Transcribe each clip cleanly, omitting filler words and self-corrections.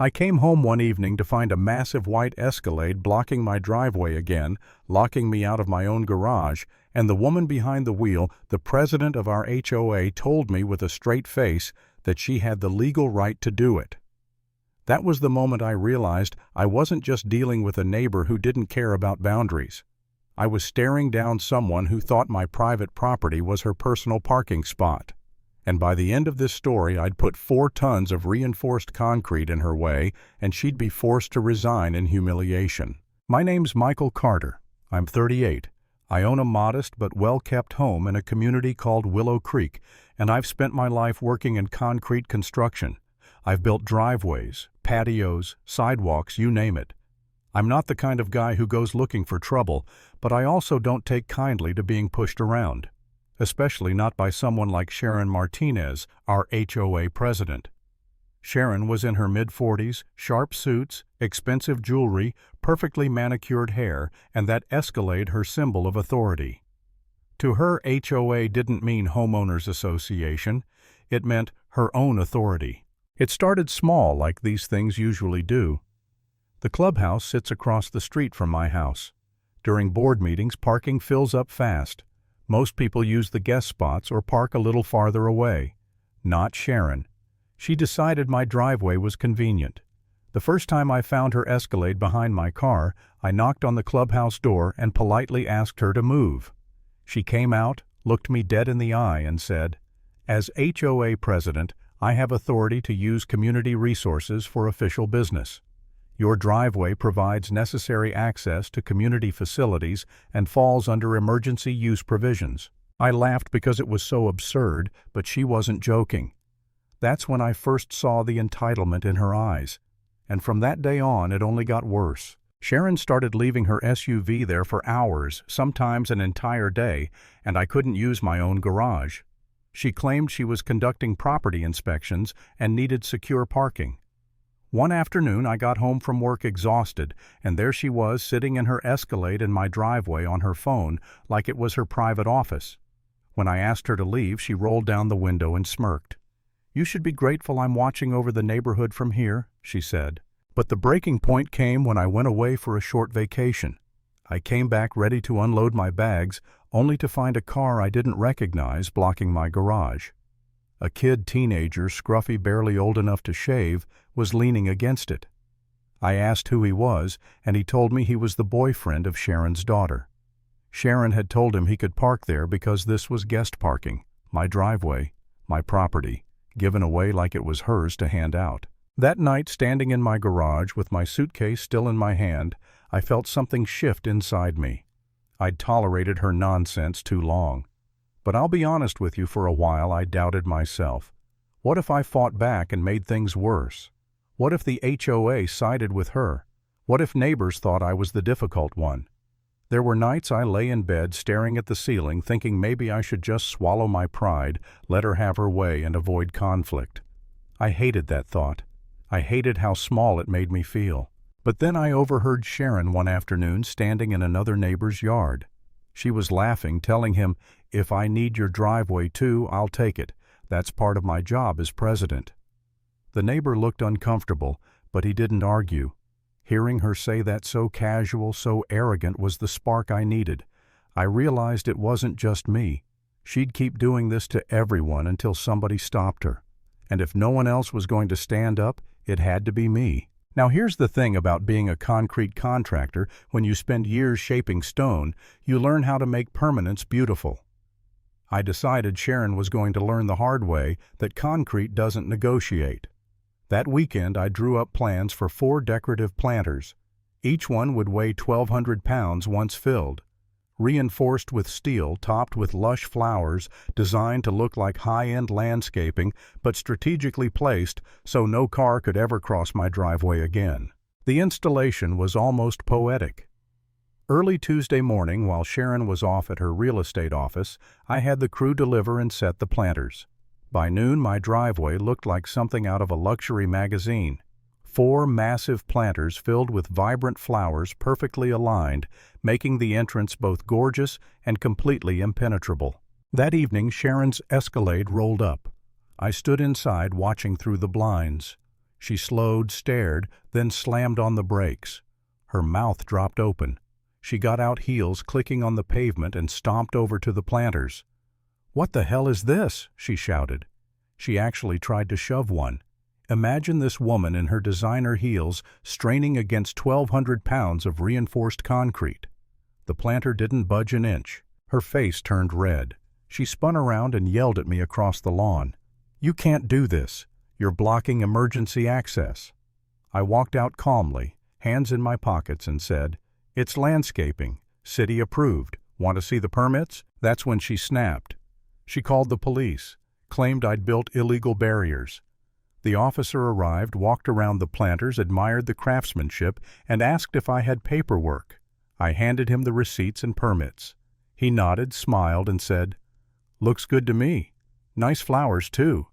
I came home one evening to find a massive white Escalade blocking my driveway again, locking me out of my own garage, and the woman behind the wheel, the president of our HOA, told me with a straight face that she had the legal right to do it. That was the moment I realized I wasn't just dealing with a neighbor who didn't care about boundaries. I was staring down someone who thought my private property was her personal parking spot. And by the end of this story, I'd put 4 tons of reinforced concrete in her way, and she'd be forced to resign in humiliation. My name's Michael Carter. I'm 38. I own a modest but well-kept home in a community called Willow Creek, and I've spent my life working in concrete construction. I've built driveways, patios, sidewalks, you name it. I'm not the kind of guy who goes looking for trouble, but I also don't take kindly to being pushed around. Especially not by someone like Sharon Martinez, our HOA president. Sharon was in her mid-40s, sharp suits, expensive jewelry, perfectly manicured hair, and that Escalade her symbol of authority. To her, HOA didn't mean Homeowners Association. It meant her own authority. It started small, like these things usually do. The clubhouse sits across the street from my house. During board meetings, parking fills up fast. Most people use the guest spots or park a little farther away. Not Sharon. She decided my driveway was convenient. The first time I found her Escalade behind my car, I knocked on the clubhouse door and politely asked her to move. She came out, looked me dead in the eye, and said, "As HOA president, I have authority to use community resources for official business. Your driveway provides necessary access to community facilities and falls under emergency use provisions." I laughed because it was so absurd, but she wasn't joking. That's when I first saw the entitlement in her eyes. And from that day on, it only got worse. Sharon started leaving her SUV there for hours, sometimes an entire day, and I couldn't use my own garage. She claimed she was conducting property inspections and needed secure parking. One afternoon, I got home from work exhausted, and there she was sitting in her Escalade in my driveway on her phone like it was her private office. When I asked her to leave, she rolled down the window and smirked. "You should be grateful I'm watching over the neighborhood from here," she said. But the breaking point came when I went away for a short vacation. I came back ready to unload my bags, only to find a car I didn't recognize blocking my garage. A teenager, scruffy, barely old enough to shave, was leaning against it. I asked who he was, and he told me he was the boyfriend of Sharon's daughter. Sharon had told him he could park there because this was guest parking, my driveway, my property, given away like it was hers to hand out. That night, standing in my garage with my suitcase still in my hand, I felt something shift inside me. I'd tolerated her nonsense too long. But I'll be honest with you, for a while I doubted myself. What if I fought back and made things worse? What if the HOA sided with her? What if neighbors thought I was the difficult one? There were nights I lay in bed staring at the ceiling, thinking maybe I should just swallow my pride, let her have her way, and avoid conflict. I hated that thought. I hated how small it made me feel. But then I overheard Sharon one afternoon standing in another neighbor's yard. She was laughing, telling him, "If I need your driveway too, I'll take it. That's part of my job as president." The neighbor looked uncomfortable, but he didn't argue. Hearing her say that so casual, so arrogant, was the spark I needed. I realized it wasn't just me. She'd keep doing this to everyone until somebody stopped her. And if no one else was going to stand up, it had to be me. Now here's the thing about being a concrete contractor: when you spend years shaping stone, you learn how to make permanence beautiful. I decided Sharon was going to learn the hard way that concrete doesn't negotiate. That weekend, I drew up plans for 4 decorative planters. Each one would weigh 1,200 pounds once filled. Reinforced with steel, topped with lush flowers, designed to look like high-end landscaping, but strategically placed so no car could ever cross my driveway again. The installation was almost poetic. Early Tuesday morning, while Sharon was off at her real estate office, I had the crew deliver and set the planters. By noon, my driveway looked like something out of a luxury magazine. 4 massive planters filled with vibrant flowers, perfectly aligned, making the entrance both gorgeous and completely impenetrable. That evening, Sharon's Escalade rolled up. I stood inside watching through the blinds. She slowed, stared, then slammed on the brakes. Her mouth dropped open. She got out, heels clicking on the pavement, and stomped over to the planters. "What the hell is this?" she shouted. She actually tried to shove one. Imagine this woman in her designer heels straining against 1,200 pounds of reinforced concrete. The planter didn't budge an inch. Her face turned red. She spun around and yelled at me across the lawn. "You can't do this. You're blocking emergency access." I walked out calmly, hands in my pockets, and said, "It's landscaping. City approved. Want to see the permits?" That's when she snapped. She called the police, claimed I'd built illegal barriers. The officer arrived, walked around the planters, admired the craftsmanship, and asked if I had paperwork. I handed him the receipts and permits. He nodded, smiled, and said, "Looks good to me. Nice flowers, too."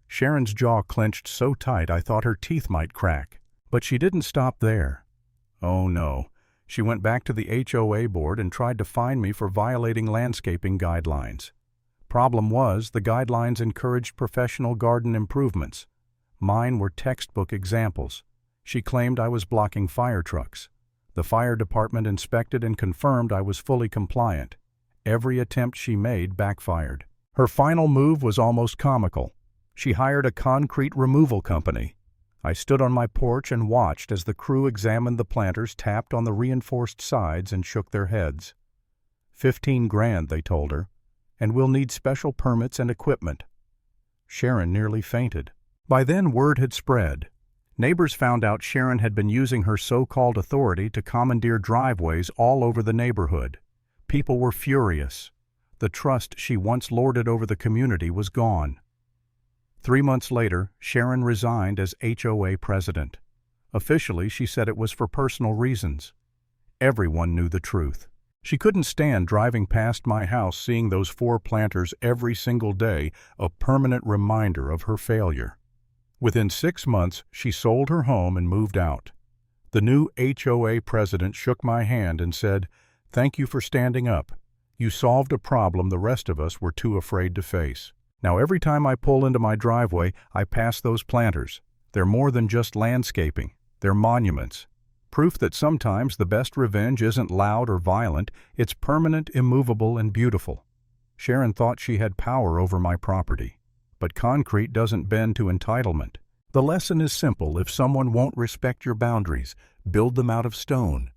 Sharon's jaw clenched so tight I thought her teeth might crack. But she didn't stop there. Oh no. She went back to the HOA board and tried to fine me for violating landscaping guidelines. Problem was, the guidelines encouraged professional garden improvements. Mine were textbook examples. She claimed I was blocking fire trucks. The fire department inspected and confirmed I was fully compliant. Every attempt she made backfired. Her final move was almost comical. She hired a concrete removal company. I stood on my porch and watched as the crew examined the planters, tapped on the reinforced sides, and shook their heads. 15 grand, they told her, and we'll need special permits and equipment. Sharon nearly fainted. By then, word had spread. Neighbors found out Sharon had been using her so-called authority to commandeer driveways all over the neighborhood. People were furious. The trust she once lorded over the community was gone. 3 months later, Sharon resigned as HOA president. Officially, she said it was for personal reasons. Everyone knew the truth. She couldn't stand driving past my house, seeing those 4 planters every single day, a permanent reminder of her failure. Within 6 months, she sold her home and moved out. The new HOA president shook my hand and said, "Thank you for standing up. You solved a problem the rest of us were too afraid to face." Now every time I pull into my driveway, I pass those planters. They're more than just landscaping. They're monuments. Proof that sometimes the best revenge isn't loud or violent, it's permanent, immovable, and beautiful. Sharon thought she had power over my property. But concrete doesn't bend to entitlement. The lesson is simple: if someone won't respect your boundaries, build them out of stone.